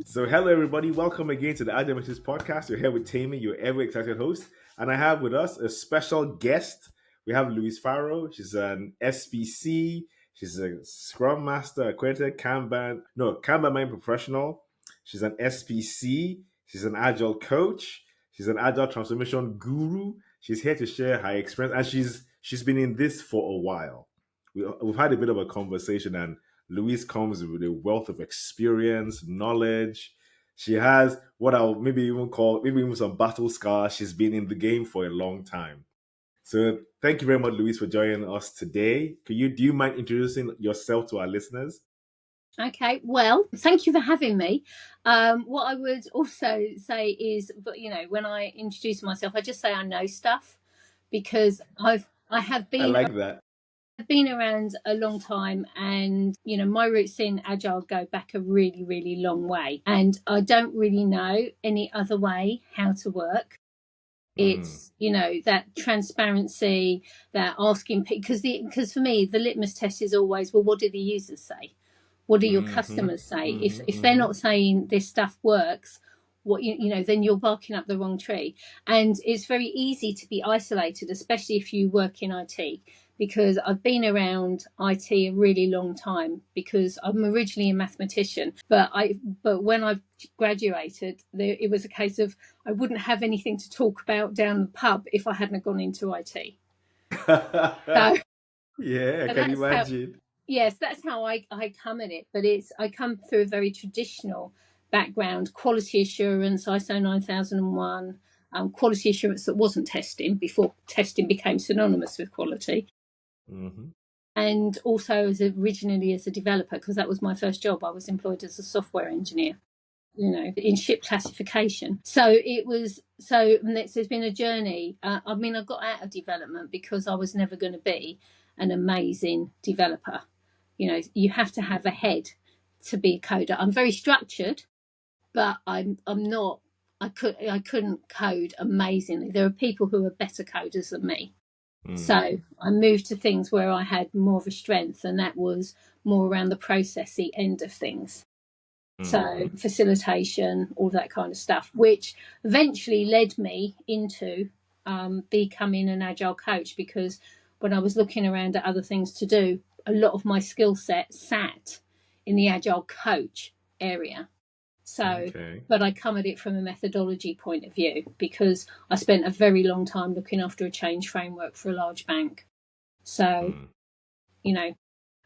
So, hello everybody, welcome again to the Agile and podcast. You're here with Temi, your ever excited host, and I have with us a special guest. We have Louise Farrow. She's an SPC. She's a Scrum Master, accredited Kanban mind professional. She's an SPC. She's an Agile coach. She's an Agile transformation guru. She's here to share her experience, and she's been in this for a while. We've had a bit of a conversation, and Louise comes with a wealth of experience, knowledge. She has what I'll maybe even call maybe even some battle scars. She's been in the game for a long time. So thank you very much, Louise, for joining us today. Do you mind introducing yourself to our listeners? Okay, well, thank you for having me. What I would also say is, but when I introduce myself, I just say I know stuff because I have I been like that. been around a long time, and my roots in Agile go back a really, really long way, and I don't really know any other way how to work. Mm, It's that transparency, that asking, because for me the litmus test is always, well, what do the users say? What do your mm-hmm, customers say? If they're mm-hmm. not saying this stuff works, what then you're barking up the wrong tree. And it's very easy to be isolated, especially if you work in IT, because I've been around IT a really long time, because I'm originally a mathematician, but when I graduated, it was a case of I wouldn't have anything to talk about down the pub if I hadn't gone into IT. So, Yeah, I so can that's how imagine. yes, that's how I come at it. But I come through a very traditional background: quality assurance, ISO 9001, quality assurance that wasn't testing before testing became synonymous with quality, Mm-hmm. and also originally as a developer, because that was my first job. I was employed as a software engineer, in ship classification. So it's been a journey. I mean, I got out of development because I was never going to be an amazing developer. You have to have a head to be a coder. I'm very structured, but I'm not. I couldn't code amazingly. There are people who are better coders than me. Mm, So I moved to things where I had more of a strength, and that was more around the processy end of things. So mm-hmm. facilitation, all that kind of stuff, which eventually led me into becoming an agile coach, because when I was looking around at other things to do, a lot of my skill set sat in the agile coach area. So, Okay. but I come at it from a methodology point of view, because I spent a very long time looking after a change framework for a large bank. So, Mm. you know,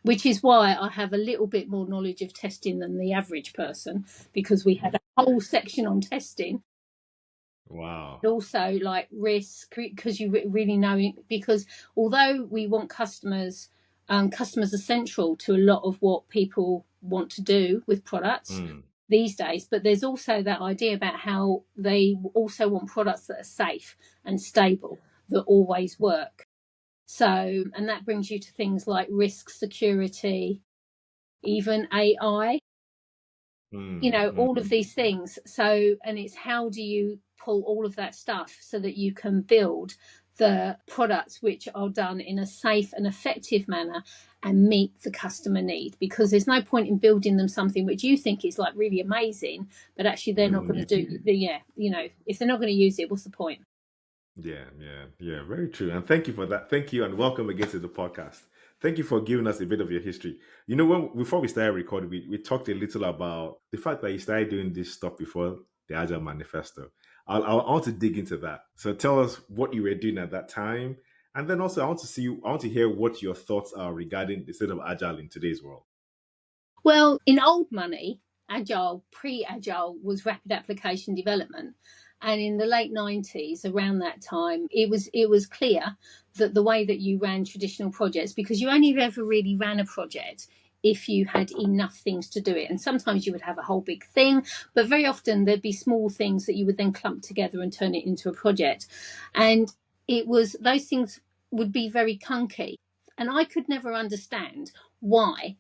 which is why I have a little bit more knowledge of testing than the average person, because we had a whole section on testing. Wow. Also, like risk, because you really know it, because although we want customers are central to a lot of what people want to do with products Mm, these days, but there's also that idea about how they also want products that are safe and stable, that always work. So, and that brings you to things like risk, security, even AI, all of mm-hmm. these things. So, and it's how do you pull all of that stuff so that you can build the products which are done in a safe and effective manner and meet the customer need, because there's no point in building them something which you think is like really amazing, but actually they're They not will going to need. do the, if they're not going to use it, what's the point? Yeah, yeah, yeah. Very true. And thank you for that. Thank you, and welcome again to the podcast. Thank you for giving us a bit of your history. When before we started recording, we talked a little about the fact that you started doing this stuff before the Agile Manifesto. I want to dig into that. So tell us what you were doing at that time, and then also I want to hear what your thoughts are regarding the state of Agile in today's world. Well, in old money, agile, pre-agile was rapid application development. And in the late 90s, around that time, it was clear that the way that you ran traditional projects, because you only ever really ran a project if you had enough things to do it. And sometimes you would have a whole big thing, but very often there'd be small things that you would then clump together and turn it into a project. And it was those things would be very clunky. And I could never understand why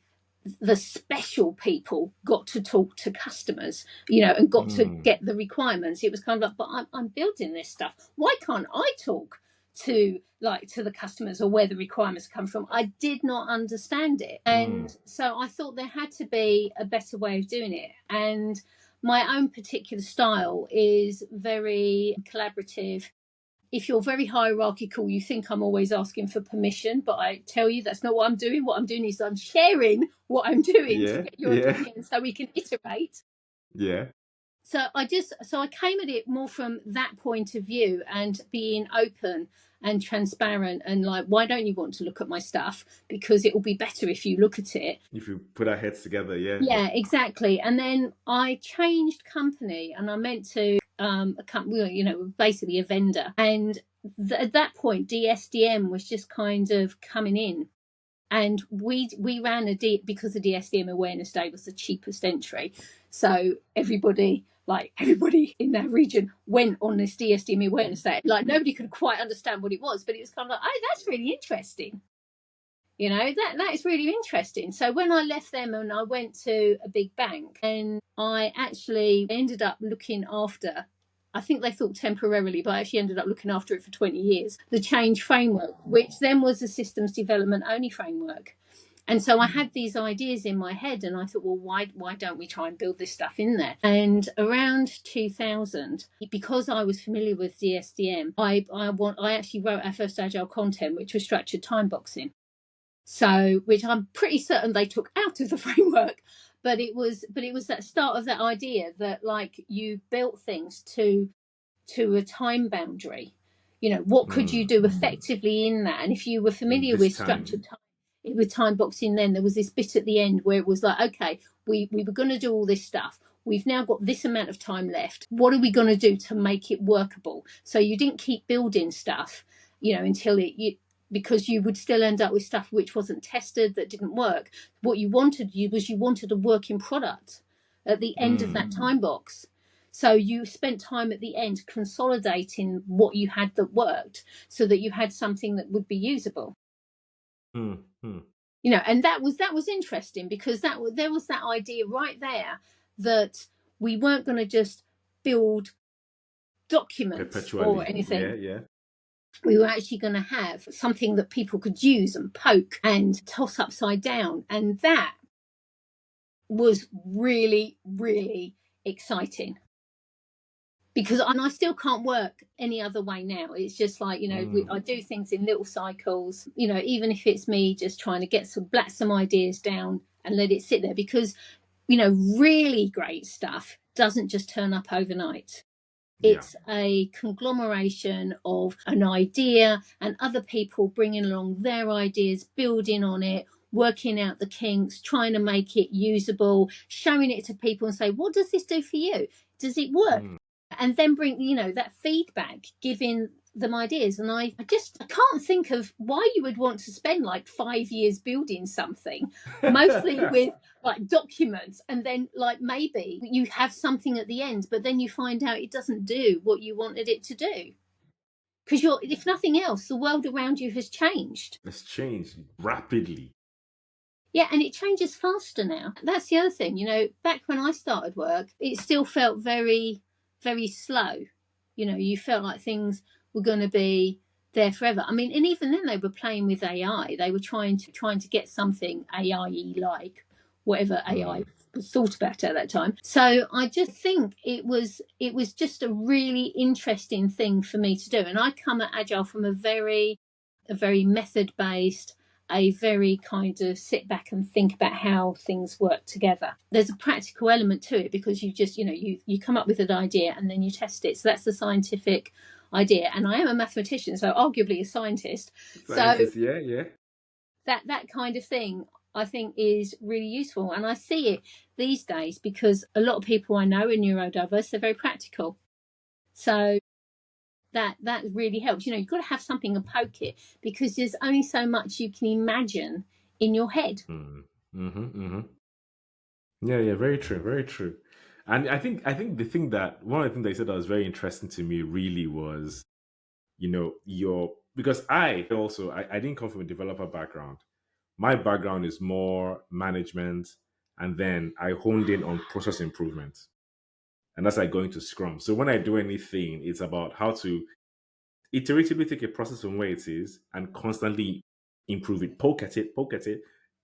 the special people got to talk to customers, and got to Mm, get the requirements. It was kind of like, but I'm building this stuff. Why can't I talk to the customers, or where the requirements come from? I did not understand it, mm, and so I thought there had to be a better way of doing it. And my own particular style is very collaborative. If you're very hierarchical, you think I'm always asking for permission, but I tell you that's not what I'm doing. What I'm doing is I'm sharing what I'm doing to Yeah. get your Yeah. opinion so we can iterate. Yeah. So I came at it more from that point of view and being open and transparent and like, why don't you want to look at my stuff? Because it will be better if you look at it. If you put our heads together, yeah. Yeah, exactly. And then I changed company and I meant to a company, basically a vendor. And at that point, DSDM was just kind of coming in. And we ran because the DSDM Awareness Day was the cheapest entry. So everybody in that region went on this DSDM Awareness Day. Like nobody could quite understand what it was, but it was kind of like, oh, that's really interesting. That is really interesting. So when I left them and I went to a big bank, and I actually ended up looking after, I think they thought temporarily, but I actually ended up looking after it for 20 years, the change framework, which then was a systems development only framework. And so I had these ideas in my head and I thought, well, why don't we try and build this stuff in there? And around 2000, because I was familiar with DSDM, I actually wrote our first agile content, which was structured time boxing. So, which I'm pretty certain they took out of the framework, but it was that start of that idea that like you built things to a time boundary. What could you do effectively in that? And if you were In familiar this with time. structured time, with time boxing, then there was this bit at the end where it was like, okay, we were going to do all this stuff. We've now got this amount of time left. What are we going to do to make it workable? So you didn't keep building stuff, until because you would still end up with stuff which wasn't tested, that didn't work. What you wanted a working product at the end of that time box. So you spent time at the end consolidating what you had that worked so that you had something that would be usable. And that was interesting because there was that idea right there that we weren't going to just build documents or Perpetually. anything. Yeah, yeah. We were actually going to have something that people could use and poke and toss upside down. And that was really, really exciting. Because I still can't work any other way now. It's just like, I do things in little cycles, even if it's me just trying to get some ideas down and let it sit there. Because, really great stuff doesn't just turn up overnight. It's a conglomeration of an idea and other people bringing along their ideas, building on it, working out the kinks, trying to make it usable, showing it to people and say, what does this do for you? Does it work? And then bring, that feedback, giving them ideas. And I can't think of why you would want to spend like 5 years building something, mostly with like documents, and then like maybe you have something at the end, but then you find out it doesn't do what you wanted it to do. Because if nothing else, the world around you has changed. It's changed rapidly. Yeah, and it changes faster now. That's the other thing. Back when I started work, it still felt very, very slow. You felt like things were going to be there forever. I mean, and even then they were playing with AI. They were trying to get something AI like, whatever AI was thought about at that time. So I just think it was just a really interesting thing for me to do. And I come at Agile from a very method based, a very kind of sit back and think about how things work together. There's a practical element to it because you just, you come up with an idea and then you test it. So that's the scientific idea. And I am a mathematician, so arguably a scientist. Scientists, yeah. That kind of thing I think is really useful. And I see it these days because a lot of people I know are neurodiverse, they're very practical. So that really helps. You've got to have something to poke it because there's only so much you can imagine in your head. Yeah, very true, very true. And I think the thing that one of the things they said that was very interesting to me really was, your because I didn't come from a developer background. My background is more management, and then I honed in on process improvement. And that's like going to Scrum. So when I do anything, it's about how to iteratively take a process from where it is and constantly improve it, poke at it,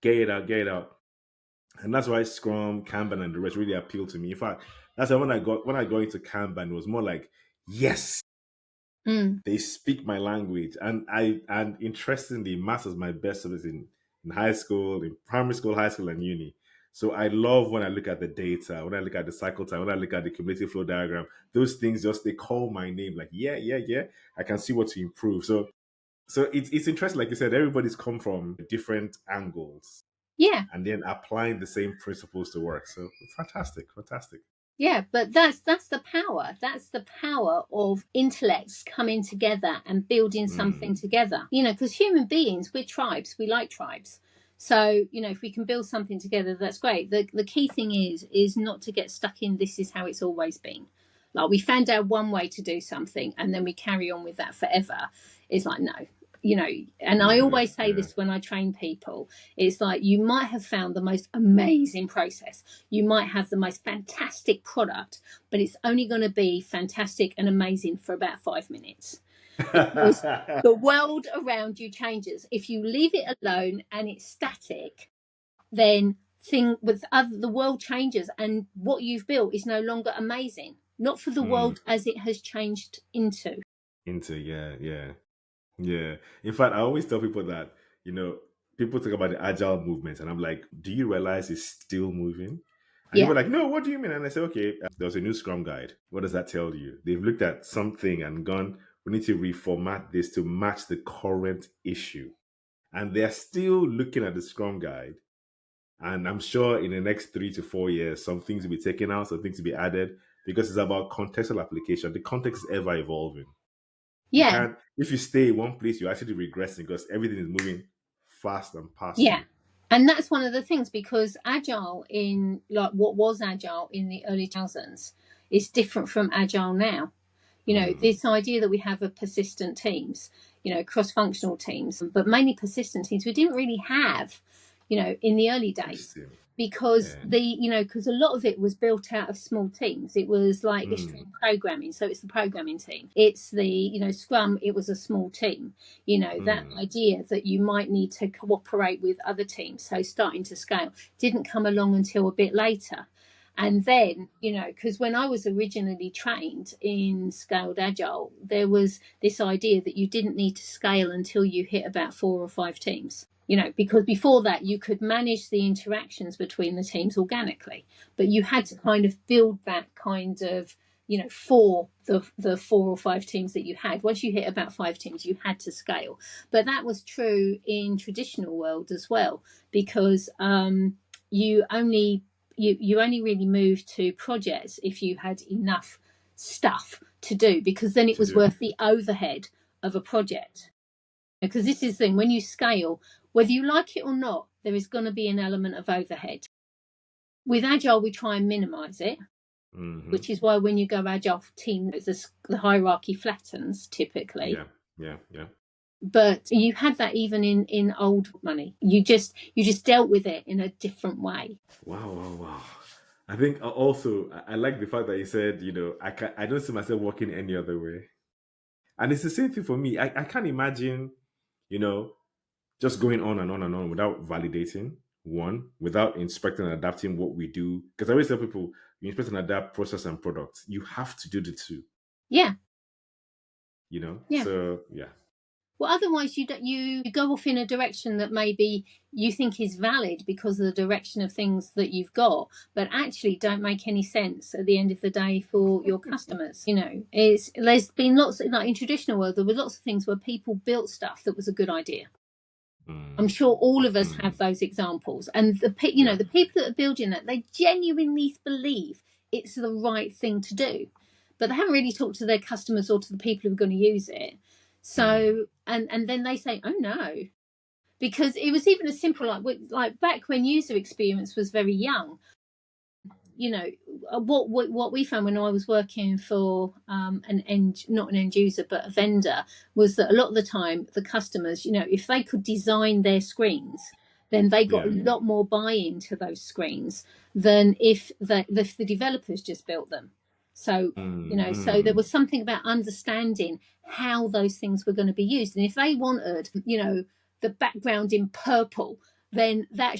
get it out. And that's why Scrum, Kanban, and the rest really appeal to me. In fact, That's why when I got into Kanban, it was more like, yes, Mm. they speak my language. And interestingly, maths was my best subject in high school, in primary school, high school, and uni. So I love when I look at the data, when I look at the cycle time, when I look at the cumulative flow diagram, those things just they call my name, like, yeah, yeah, yeah. I can see what to improve. So it's interesting, like you said, everybody's come from different angles Yeah. and then applying the same principles to work. So fantastic, fantastic. Yeah, but that's the power. That's the power of intellects coming together and building Mm. something together. Because human beings, we're tribes. We like tribes. So, if we can build something together, that's great. The key thing is not to get stuck in this is how it's always been. Like we found out one way to do something and then we carry on with that forever. It's like no. And I Yeah, always say yeah. this when I train people. It's like you might have found the most amazing process, you might have the most fantastic product, but it's only going to be fantastic and amazing for about 5 minutes because the world around you changes. If you leave it alone and it's static, then the world changes and what you've built is no longer amazing. Not for the Mm. world as it has changed into. Into yeah, yeah. Yeah. In fact, I always tell people that, you know, people talk about the agile movement, and I'm like, do you realize it's still moving? And people Yeah, are like, no, what do you mean? And I say, okay, there's a new Scrum guide. What does that tell you? They've looked at something and gone, we need to reformat this to match the current issue. And they're still looking at the Scrum guide. And I'm sure in the next 3 to 4 years, some things will be taken out, some things will be added, because it's about contextual application. The context is ever evolving. You yeah, can't, if you stay in one place, you're actually regressing because everything is moving fast and past yeah. you. And that's one of the things, because agile in like what was agile in the early 2000s is different from agile now. Mm, This idea that we have of persistent teams, cross-functional teams, but mainly persistent teams, we didn't really have, in the early days, interesting. because Yeah. because a lot of it was built out of small teams. It was like Mm, extreme programming, so it's the programming team. It's the Scrum. It was a small team. That mm, idea that you might need to cooperate with other teams, so starting to scale, didn't come along until a bit later. And then, because when I was originally trained in scaled agile, there was this idea that you didn't need to scale until you hit about 4 or 5 teams. Because before that, you could manage the interactions between the teams organically, but you had to kind of build that kind of, for the 4 or 5 teams that you had. Once you hit about 5 teams, you had to scale. But that was true in traditional world as well, because you only you only really moved to projects if you had enough stuff to do, because then it to was do. worth the overhead of a project. Because this is the thing, when you scale, whether you like it or not, there is going to be an element of overhead. With agile, we try and minimize it, Hmm. which is why when you go agile for team, the hierarchy flattens typically. Yeah. Yeah. Yeah. But you had that even in old money. You just dealt with it in a different way. Wow. Wow. Wow. I think also I like the fact that you said, I don't see myself working any other way. And it's the same thing for me. I can't imagine, you know, just going on and on and on without validating one, without inspecting and adapting what we do. Because I always tell people, you inspect and adapt process and product. You have to do the two, Yeah, yeah. So yeah. Well, otherwise you don't, you go off in a direction that maybe you think is valid because of the direction of things that you've got, but actually don't make any sense at the end of the day for your customers. There's been lots, like in traditional world, there were lots of things where people built stuff that was a good idea. I'm Mm, sure all of us mm, have those examples, and yeah. the people that are building that, they genuinely believe it's the right thing to do, but they haven't really talked to their customers or to the people who are going to use it. Mm, So and then they say, oh no, because it was even as simple like back when user experience was very young. you know what we found when I was working for not an end user but a vendor, was that a lot of the time the customers, if they could design their screens, then they got yeah. a lot more buy-in to those screens than if the developers just built them. So Mm, so there mm, was something about understanding how those things were going to be used, and if they wanted the background in purple, then that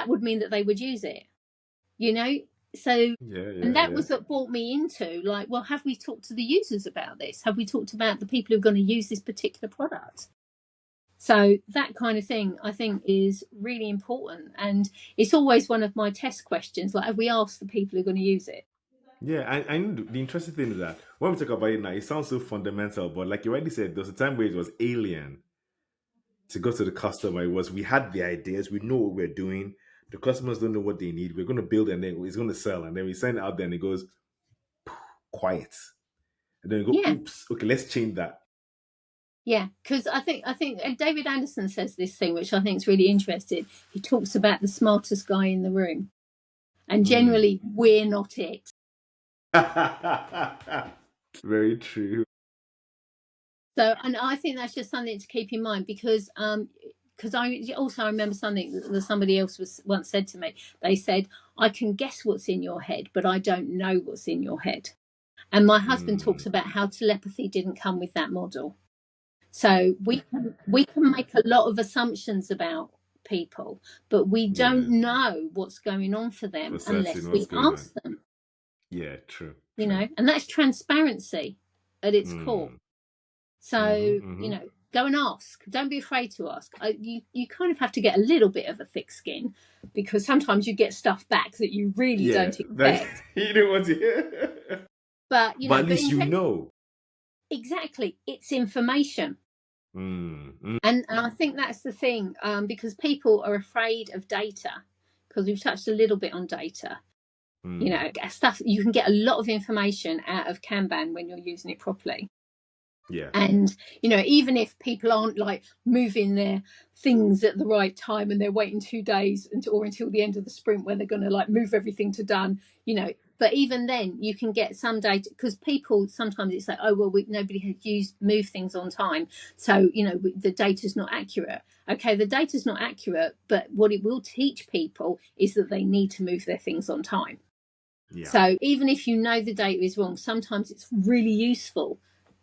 would mean that they would use it. you know So, Yeah, and yeah, that yeah. was what brought me into like, well, have we talked to the users about this? Have we talked about the people who are going to use this particular product? So that kind of thing, I think, is really important, and it's always one of my test questions. Like, have we asked the people who are going to use it? Yeah, I know the interesting thing is that when we talk about it now, it sounds so fundamental, but like you already said, there was a time where it was alien to go to the customer. It was we had the ideas, we know what we're doing. The customers don't know what they need. We're going to build and then it's going to sell, and then we send it out there and it goes quiet, and then we go, Yeah, oops, okay, let's change that. yeah. Because I think David Anderson says this thing, which I think is really interesting. He talks about the smartest guy in the room, and Mm. generally we're not it. Very true. So, and I think that's just something to keep in mind because I also remember something that somebody else was once said to me. They said, "I can guess what's in your head, but I don't know what's in your head." And my husband Mm. talks about how telepathy didn't come with that model. So we can make a lot of assumptions about people, but we don't Yeah, know what's going on for for them certain unless what's we going on. ask them. Yeah, true, You true. know, and that's transparency at its core. Mm. So, Mm-hmm. go and ask. Don't be afraid to ask. You kind of have to get a little bit of a thick skin, because sometimes you get stuff back that you really Yeah, don't that expect. you know what to hear. But, But at but least in you general, know. exactly, it's information. Mm, mm, And I think that's the thing, because people are afraid of data, because we've touched a little bit on data. mm. Stuff, you can get a lot of information out of Kanban when you're using it properly. Yeah. And even if people aren't like moving their things at the right time and they're waiting 2 days until the end of the sprint where they're going to like move everything to done, but even then you can get some data, because people sometimes it's like, oh well, nobody has used move things on time, so the data's not accurate. Okay, the data's not accurate, but what it will teach people is that they need to move their things on time. Yeah. So even if you know the data is wrong, sometimes it's really useful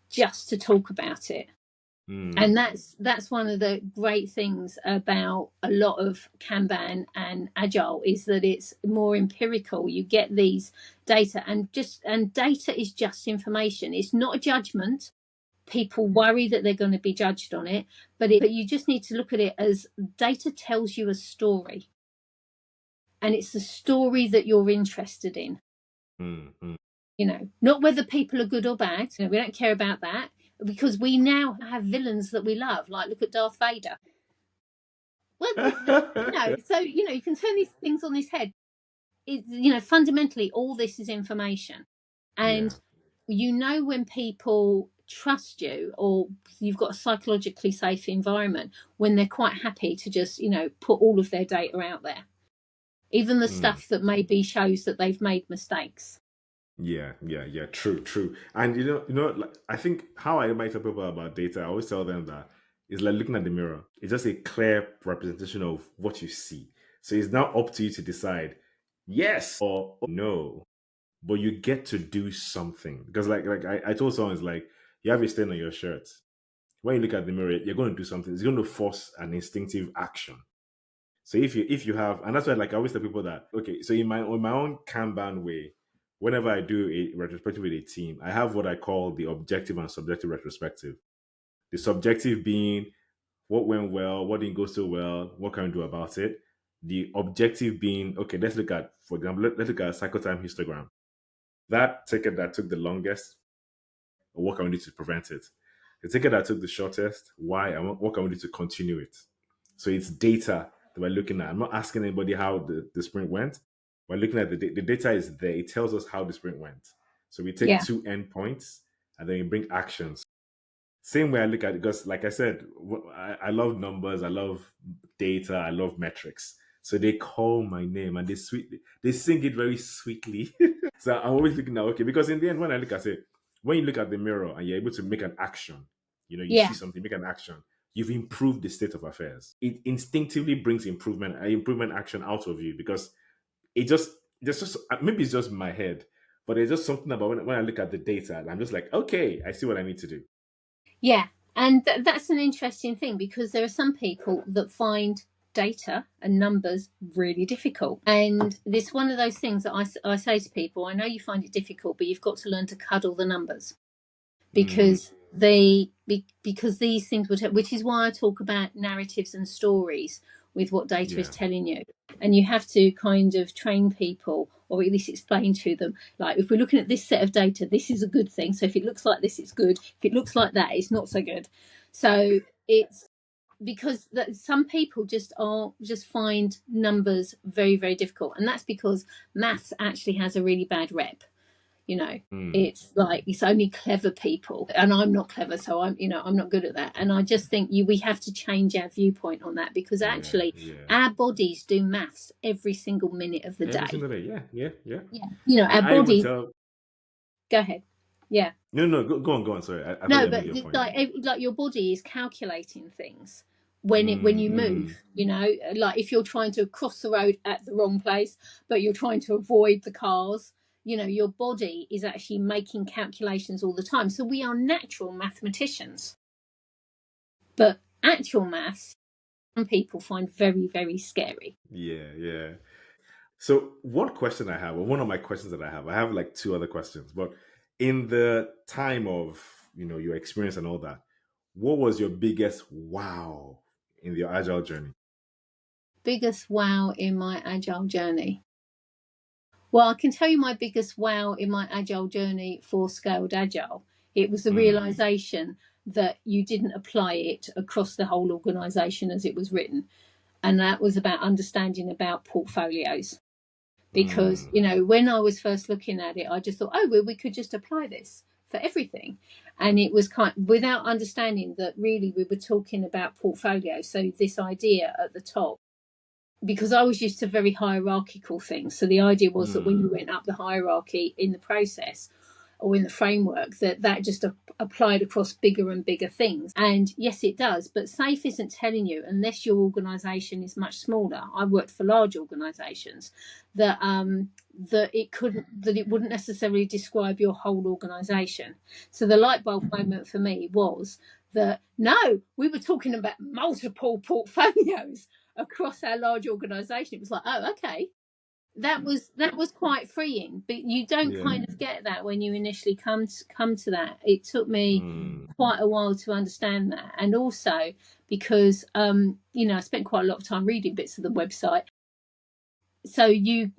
just to talk about it. Mm, And that's one of the great things about a lot of Kanban and Agile, is that it's more empirical. You get these data, and data is just information. It's not a judgment. People worry that they're going to be judged on it, but you just need to look at it as data tells you a story, and it's the story that you're interested in. mm, mm. Not whether people are good or bad. We don't care about that, because we now have villains that we love. Like, look at Darth Vader. Well, so you can turn these things on his head. Fundamentally, all this is information, Yeah. and when people trust you, or you've got a psychologically safe environment, when they're quite happy to just put all of their data out there, even the Mm. stuff that maybe shows that they've made mistakes. Yeah, yeah, yeah. True, true. And like, I think how I might tell people about data, I always tell them that it's like looking at the mirror. It's just a clear representation of what you see. So it's now up to you to decide yes or no. But you get to do something because, like I told someone, it's like you have a stain on your shirt. When you look at the mirror, you're going to do something. It's going to force an instinctive action. So if you have, and that's why like I always tell people that okay, so in my own Kanban way, whenever I do a retrospective with a team, I have what I call the objective and subjective retrospective. The subjective being what went well, what didn't go so well, what can we do about it. The objective being okay, let's look at, for example, let's look at cycle time histogram. That ticket that took the longest, what can we do to prevent it? The ticket that took the shortest, why, and what can we do to continue it? So it's data that we're looking at. I'm not asking anybody how the sprint went. We're looking at the data is there. It tells us how the sprint went. So we take Yeah, two endpoints and then we bring actions. Same way I look at it, because like I said, I love numbers, I love data, I love metrics. So they call my name and they sing it very sweetly. So I'm always looking at okay, because in the end, when I look at it, when you look at the mirror and you're able to make an action, you see yeah, something, make an action, you've improved the state of affairs. It instinctively brings improvement action out of you because it just maybe it's just my head, but there's just something about when I look at the data and I'm just like, okay, I see what I need to do. yeah. And that's an interesting thing, because there are some people that find data and numbers really difficult. And this one of those things that I say to people, I know you find it difficult, but you've got to learn to cuddle the numbers, because because these things would, which is why I talk about narratives and stories with what data is telling you. And you have to kind of train people, or at least explain to them, like, if we're looking at this set of data, this is a good thing. So if it looks like this, it's good. If it looks like that, it's not so good. So it's because that some people just find numbers very, very difficult. And that's because maths actually has a really bad rep. It's like, it's only clever people, and I'm not clever, so I'm not good at that. And I just think we have to change our viewpoint on that, because actually our bodies do maths every single minute of the day. Every single day, yeah. Our I even body. tell. Go ahead. Yeah. No, go on. Sorry, I thought No, you but made your point. like your body is calculating things when you move. Like if you're trying to cross the road at the wrong place, but you're trying to avoid the cars. Your body is actually making calculations all the time. So we are natural mathematicians, but actual maths, some people find very, very scary. Yeah. So one question I have, or one of my questions that I have like two other questions. But in the time of your experience and all that, what was your biggest wow in your agile journey? Biggest wow in my agile journey. Well, I can tell you my biggest wow in my agile journey for scaled agile. It was the realization that you didn't apply it across the whole organization as it was written. And that was about understanding about portfolios. Because, when I was first looking at it, I just thought, oh, well, we could just apply this for everything. And it was without understanding that really we were talking about portfolio. So this idea at the top, because I was used to very hierarchical things. So the idea was that when you went up the hierarchy in the process or in the framework, that just applied across bigger and bigger things. And yes, it does. But SAFE isn't telling you, unless your organisation is much smaller. I worked for large organisations, that it wouldn't necessarily describe your whole organisation. So the light bulb moment for me was that no, we were talking about multiple portfolios across our large organisation. It was like, oh, okay, that was quite freeing. But you don't kind of get that when you initially come to that. It took me quite a while to understand that, and also because I spent quite a lot of time reading bits of the website. So you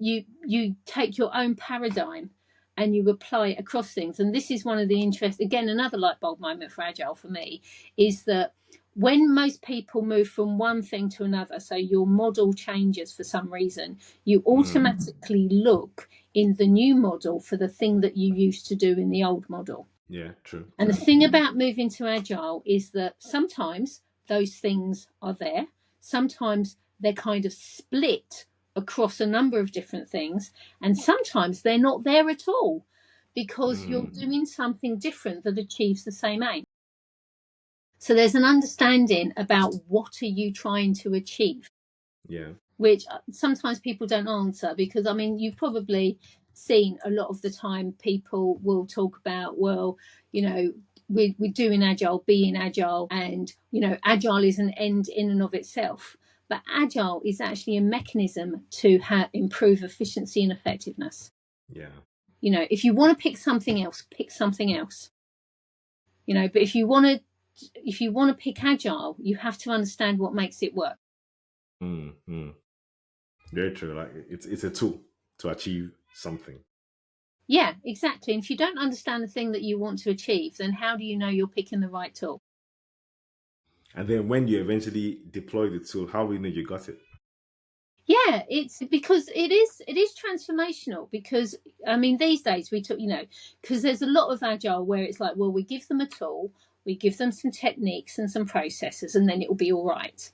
take your own paradigm and you apply it across things. And this is one of the another light bulb moment for Agile for me, is that when most people move from one thing to another, so your model changes for some reason, you automatically look in the new model for the thing that you used to do in the old model. Yeah, true. And the thing about moving to Agile is that sometimes those things are there, sometimes they're kind of split across a number of different things, and sometimes they're not there at all because you're doing something different that achieves the same aim. So there's an understanding about what are you trying to achieve, which sometimes people don't answer, because you've probably seen a lot of the time people will talk about, well, we're doing agile, being agile, and agile is an end in and of itself. But agile is actually a mechanism to improve efficiency and effectiveness. If you want to pick something else, pick something else. But if you want to pick agile, you have to understand what makes it work. Very true. Like it's a tool to achieve something. Yeah, exactly. And if you don't understand the thing that you want to achieve, then how do you know you're picking the right tool? And then when you eventually deploy the tool, how will you know you got it? Yeah, it's because it is transformational. Because these days we took, because there's a lot of agile where it's like, well, we give them a tool, we give them some techniques and some processes, and then it will be all right.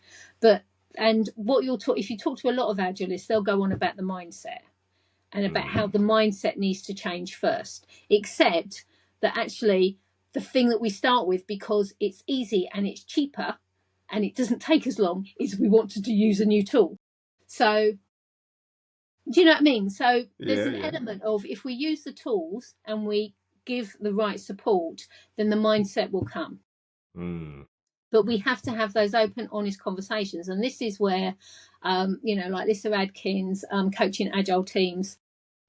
And what if you talk to a lot of agilists, they'll go on about the mindset and about how the mindset needs to change first. Except that actually the thing that we start with, because it's easy and it's cheaper and it doesn't take as long, is we want to use a new tool. So, do you know what I mean? So there's an element of, if we use the tools and we give the right support, then the mindset will come. But we have to have those open, honest conversations. And this is where, like Lisa Adkins, coaching agile teams,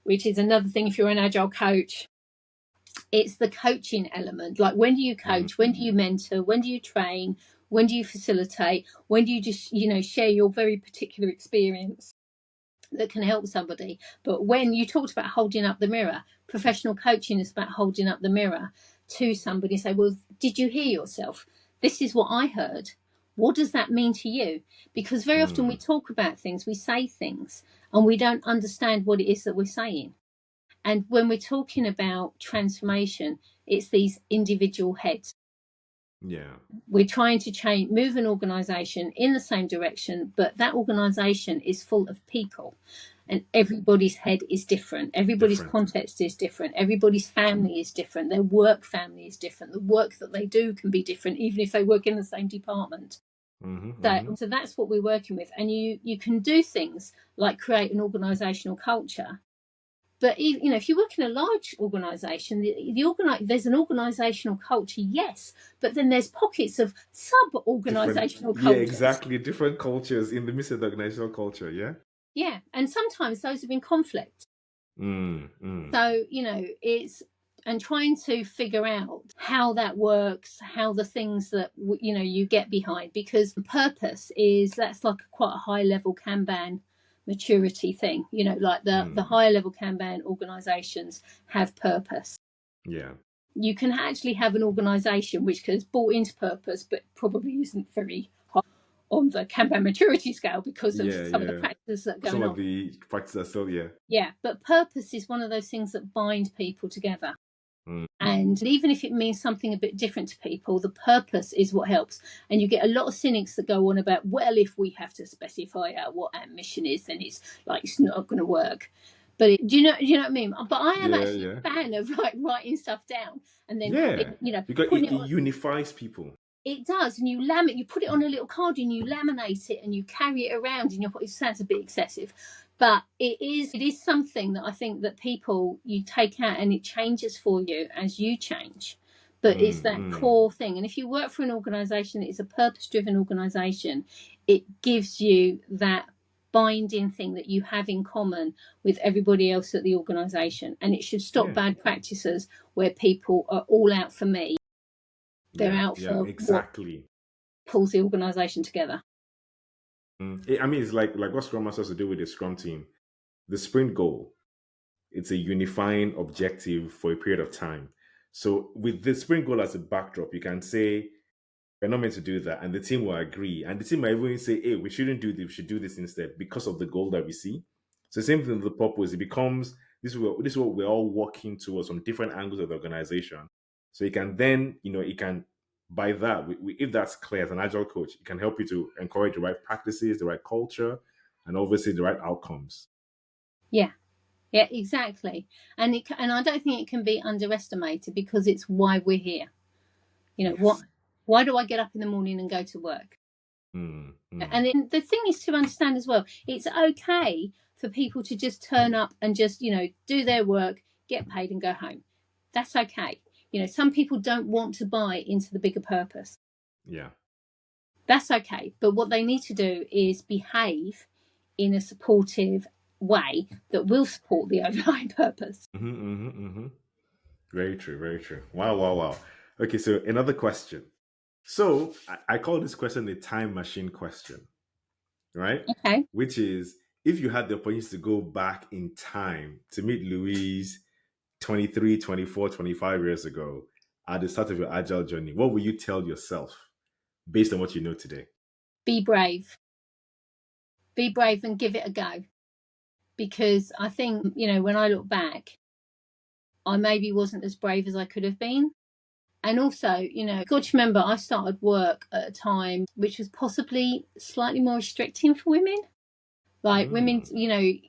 which is another thing. If you're an agile coach, it's the coaching element. Like, when do you coach? When do you mentor? When do you train? When do you facilitate? When do you just, share your very particular experience that can help somebody? But when you talked about holding up the mirror, professional coaching is about holding up the mirror to somebody and say, well, did you hear yourself? This is what I heard. What does that mean to you? Because very often we talk about things, we say things, and we don't understand what it is that we're saying. And when we're talking about transformation, it's these individual heads. Yeah. We're trying to move an organization in the same direction, but that organization is full of people, and everybody's head is different. Everybody's context is different. Everybody's family is different. Their work family is different. The work that they do can be different, even if they work in the same department. So that's what we're working with. And you can do things like create an organizational culture. But if you work in a large organisation, there's an organisational culture, yes, but then there's pockets of sub-organisational cultures. Yeah, exactly. Different cultures in the midst of the organisational culture, yeah? Yeah, and sometimes those have been conflict. So, it's and trying to figure out how that works, how the things that, you get behind, because purpose that's like quite a high-level Kanban maturity thing, like the higher level Kanban organizations have purpose. Yeah. You can actually have an organization which has bought into purpose, but probably isn't very high on the Kanban maturity scale because of some of the practices that go on. Some of the practices are still, Yeah, but purpose is one of those things that bind people together. And even if it means something a bit different to people, the purpose is what helps. And you get a lot of cynics that go on about, well, if we have to specify out what our mission is, then it's not going to work. But do you know what I mean? But I am actually a fan of writing stuff down and then because it unifies people. It does, and you put it on a little card and you laminate it and you carry it around and it sounds a bit excessive. But it is something that I think that people, you take out and it changes for you as you change. But it's that core thing. And if you work for an organisation that is a purpose-driven organisation, it gives you that binding thing that you have in common with everybody else at the organisation. And it should stop bad practices where people are all out for me. They're out for exactly what pulls the organisation together. I mean, it's like what Scrum Masters to do with the Scrum team. The sprint goal, it's a unifying objective for a period of time. So with the sprint goal as a backdrop, you can say, we're not meant to do that. And the team will agree. And the team might even say, hey, we shouldn't do this. We should do this instead because of the goal that we see. So same thing with the purpose. It becomes, this is what we're all working towards from different angles of the organization. So you can then, by that, if that's clear as an agile coach, it can help you to encourage the right practices, the right culture, and obviously the right outcomes. Yeah, exactly. And I don't think it can be underestimated because it's why we're here. Why do I get up in the morning and go to work? And then the thing is to understand as well, it's okay for people to just turn up and just, do their work, get paid and go home. That's okay. Some people don't want to buy into the bigger purpose. Yeah. That's okay. But what they need to do is behave in a supportive way that will support the overlying purpose. Very true, very true. Wow. Okay, so another question. So I call this question the time machine question, right? Okay. Which is, if you had the opportunity to go back in time to meet Louise 23, 24, 25 years ago at the start of your agile journey, what will you tell yourself based on what you know today? Be brave. Be brave and give it a go. Because I think, when I look back, I maybe wasn't as brave as I could have been. And also, got to remember, I started work at a time which was possibly slightly more restricting for women. Like women,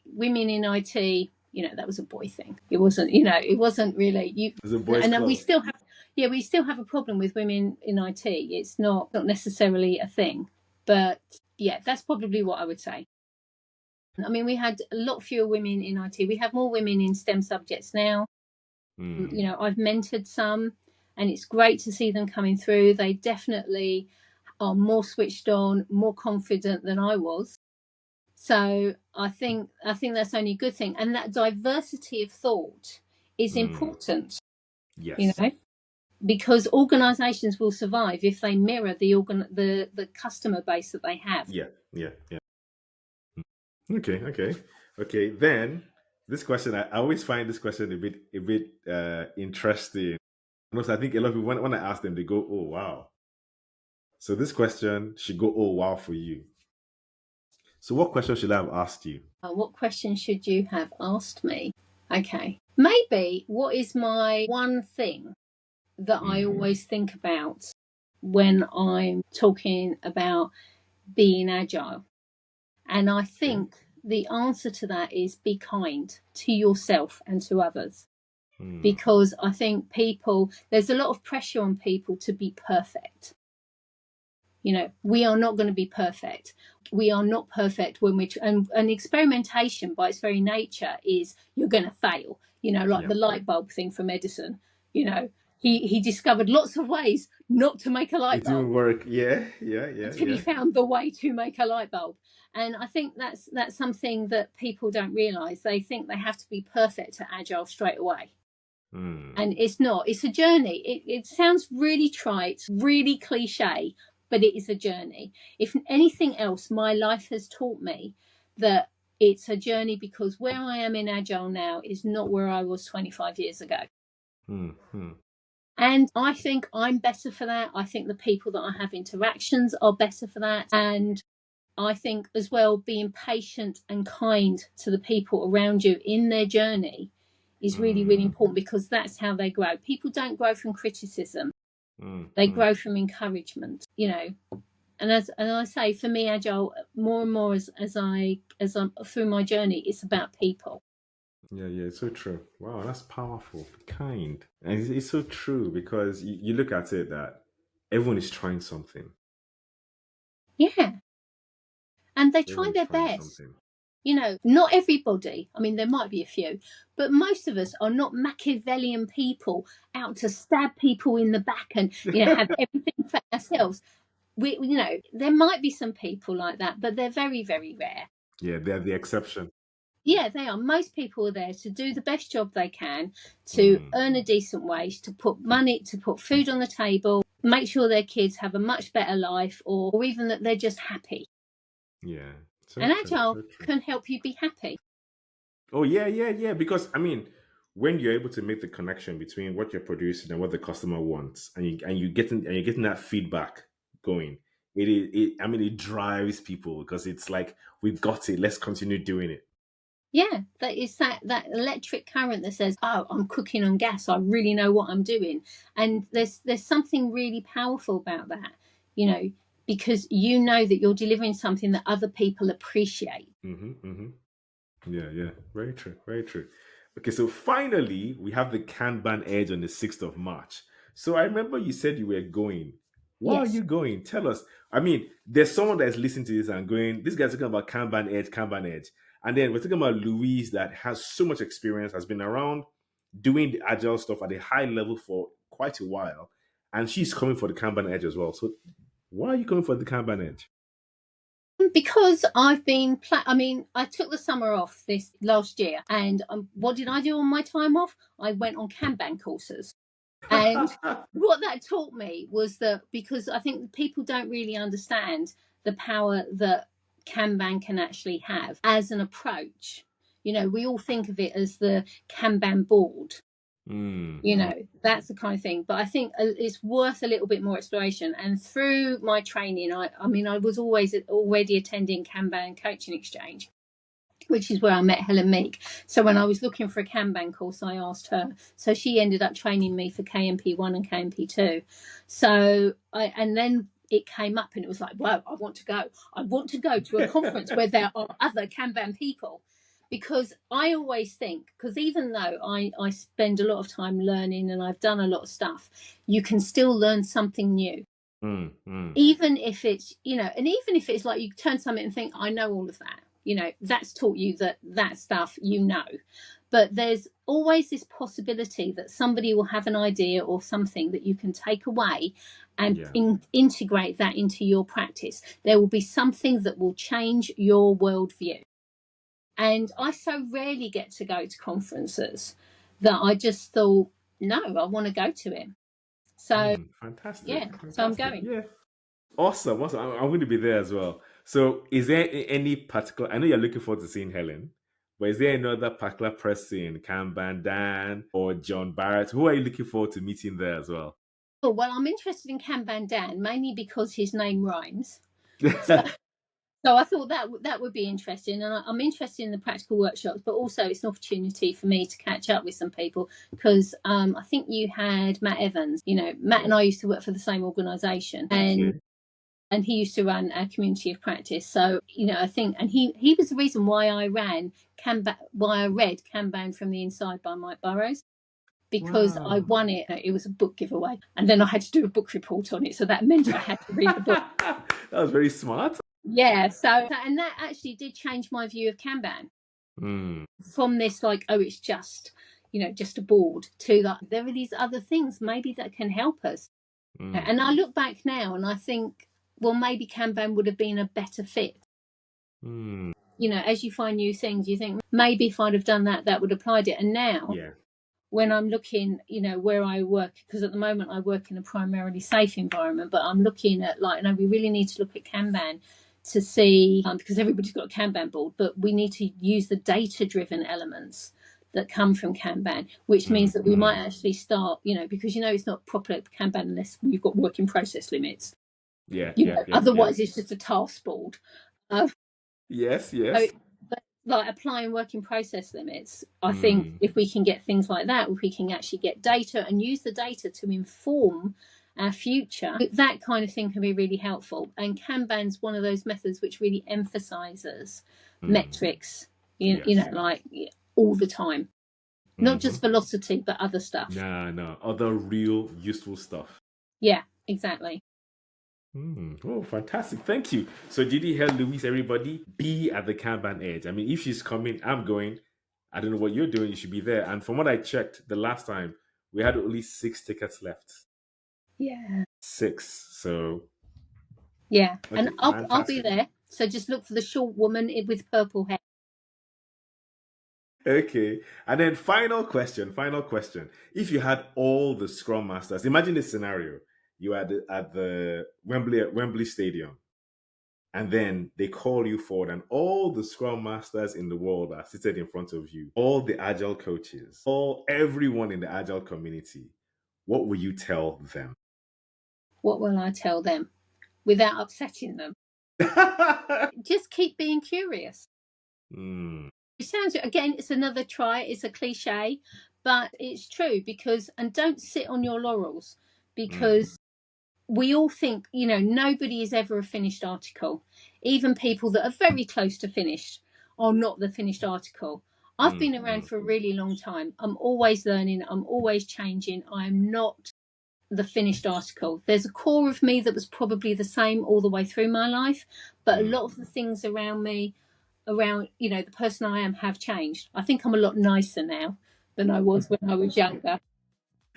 women in IT, that was a boy thing. It wasn't, it wasn't really. It was a boys' club. We still have a problem with women in IT. It's not necessarily a thing. But yeah, that's probably what I would say. I mean, we had a lot fewer women in IT. We have more women in STEM subjects now. I've mentored some, and it's great to see them coming through. They definitely are more switched on, more confident than I was. So I think that's only a good thing. And that diversity of thought is important, Yes. because organisations will survive if they mirror the customer base that they have. Yeah. Yeah. Yeah. Okay. Then this question, I always find this question a bit interesting. Because I think a lot of people when I ask them, they go, "Oh wow." So this question should go, "Oh wow" for you. So what question should I have asked you? What question should you have asked me? Okay. Maybe what is my one thing that I always think about when I'm talking about being agile? And I think the answer to that is be kind to yourself and to others. Because I think there's a lot of pressure on people to be perfect. We are not going to be perfect. We are not perfect when and experimentation by its very nature is you're going to fail. Like the light bulb thing from Edison. He discovered lots of ways not to make a light It bulb didn't work. Yeah. until he found the way to make a light bulb. And I think that's something that people don't realize. They think they have to be perfect at agile straight away. And it's not. It's a journey. It sounds really trite, really cliche, but it is a journey. If anything else, my life has taught me that it's a journey, because where I am in agile now is not where I was 25 years ago. And I think I'm better for that. I think the people that I have interactions are better for that. And I think as well, being patient and kind to the people around you in their journey is really, really important, because that's how they grow. People don't grow from criticism. They grow from encouragement, And as I say, for me, agile more and more as I'm through my journey, it's about people. Yeah, it's so true. Wow, that's powerful. Kind. And it's so true because you look at it that everyone is trying something. Yeah. And they try Everyone is their trying best. something. Not everybody. I mean, there might be a few, but most of us are not Machiavellian people out to stab people in the back and, have everything for ourselves. There might be some people like that, but they're very, very rare. Yeah, they're the exception. Yeah, they are. Most people are there to do the best job they can, to earn a decent wage, to put money, to put food on the table, make sure their kids have a much better life, or even that they're just happy. Yeah. So And true. agile So true. can help you be happy. Oh yeah. Because I mean, when you're able to make the connection between what you're producing and what the customer wants, and you're getting that feedback going, it drives people because it's like we got it. Let's continue doing it. Yeah, that is that electric current that says, "Oh, I'm cooking on gas. I really know what I'm doing." And there's something really powerful about that, because you know that you're delivering something that other people appreciate. Yeah. Very true. Very true. Okay, so finally we have the Kanban Edge on the 6th of March. So I remember you said you were going. Why are Yes. you going? Tell us. I mean, there's someone that's listening to this and going, this guy's talking about Kanban Edge. And then we're talking about Louise that has so much experience, has been around doing the agile stuff at a high level for quite a while. And she's coming for the Kanban Edge as well. So why are you coming for the Kanban Edge? Because I've been, I took the summer off this last year, and what did I do on my time off? I went on Kanban courses. And what that taught me was that, because I think people don't really understand the power that Kanban can actually have as an approach. We all think of it as the Kanban board. That's the kind of thing. But I think it's worth a little bit more exploration. And through my training, I was always already attending Kanban Coaching Exchange, which is where I met Helen Meek. So when I was looking for a Kanban course, I asked her. So she ended up training me for KMP1 and KMP2. And then it came up and it was like, wow, I want to go. I want to go to a conference where there are other Kanban people. Because I always think, because even though I spend a lot of time learning and I've done a lot of stuff, you can still learn something new. Even if it's, and even if it's like you turn something and think, I know all of that. That's taught you that stuff, But there's always this possibility that somebody will have an idea or something that you can take away and Yeah. integrate that into your practice. There will be something that will change your worldview. And I so rarely get to go to conferences that I just thought, no, I want to go to it. So, Fantastic. yeah, so I'm Fantastic. going. Yeah. Awesome. Awesome. I'm going to be there as well. So, is there any particular? I know you're looking forward to seeing Helen, but is there another particular person, Kanban Dan or John Barrett? Who are you looking forward to meeting there as well? Oh, well, I'm interested in Kanban Dan mainly because his name rhymes. So I thought that would be interesting, and I'm interested in the practical workshops, but also it's an opportunity for me to catch up with some people because I think you had Matt Evans. You know, Matt and I used to work for the same organisation, and he used to run a community of practice. So you know, I think, and he was the reason why I ran Kanban, why I read Kanban from the Inside by Mike Burrows. Because I won it. It was a book giveaway, and then I had to do a book report on it. So that meant I had to read the book. That was very smart. Yeah, so and that actually did change my view of Kanban from this like, oh, it's just, you know, just a board to that there are these other things maybe that can help us. And I look back now and I think, well, maybe Kanban would have been a better fit. You know, as you find new things, you think maybe if I'd have done that, that would have applied it. And now, when I'm looking, you know, where I work, because at the moment I work in a primarily safe environment, but I'm looking at like, no, we really need to look at Kanban to see, because everybody's got a Kanban board, but we need to use the data-driven elements that come from Kanban, which means that we might actually start, you know, because, you know, it's not proper Kanban unless we've got working process limits. Otherwise it's just a task board. Yes. But like applying working process limits, I think if we can get things like that, if we can actually get data and use the data to inform our future, that kind of thing can be really helpful. And Kanban's one of those methods which really emphasizes metrics, you know, like all the time. Not just velocity, but other stuff. No, other real useful stuff. Yeah, exactly. Oh, fantastic. Thank you. So did you hear Louise, everybody? Be at the Kanban edge. I mean, if she's coming, I'm going. I don't know what you're doing. You should be there. And from what I checked the last time, we had only 6 tickets left. Yeah. 6. So yeah. Okay, and I'll be there. So just look for the short woman with purple hair. Okay. And then final question. If you had all the Scrum Masters, imagine this scenario. You are at the Wembley Stadium, and then they call you forward, and all the Scrum Masters in the world are seated in front of you. All the Agile coaches, everyone in the Agile community. What will you tell them? What will I tell them without upsetting them? Just keep being curious. It sounds, again, it's another try, it's a cliche, but it's true because, and don't sit on your laurels because we all think, you know, nobody is ever a finished article. Even people that are very close to finished are not the finished article. I've been around for a really long time. I'm always learning, I'm always changing. I'm not the finished article. There's a core of me that was probably the same all the way through my life, but a lot of the things around me, around, you know, the person I am, have changed. I think I'm a lot nicer now than I was when I was younger.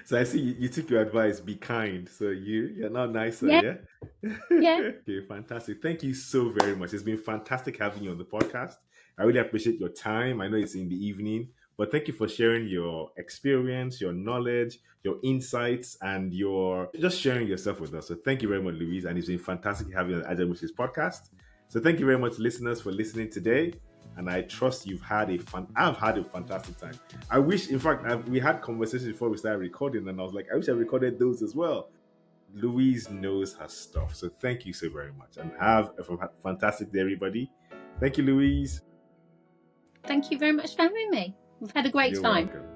So I see you took your advice, be kind. So you're now nicer, Yeah. Okay, fantastic. Thank you so very much. It's been fantastic having you on the podcast. I really appreciate your time. I know it's in the evening, but thank you for sharing your experience, your knowledge, your insights, and your just sharing yourself with us. So thank you very much, Louise. And it's been fantastic having you on Agile Wishes podcast. So thank you very much, listeners, for listening today. And I trust I've had a fantastic time. I wish, in fact, we had conversations before we started recording, and I was like, I wish I recorded those as well. Louise knows her stuff. So thank you so very much, and have a fantastic day, everybody. Thank you, Louise. Thank you very much for having me. We've had a great time. Welcome.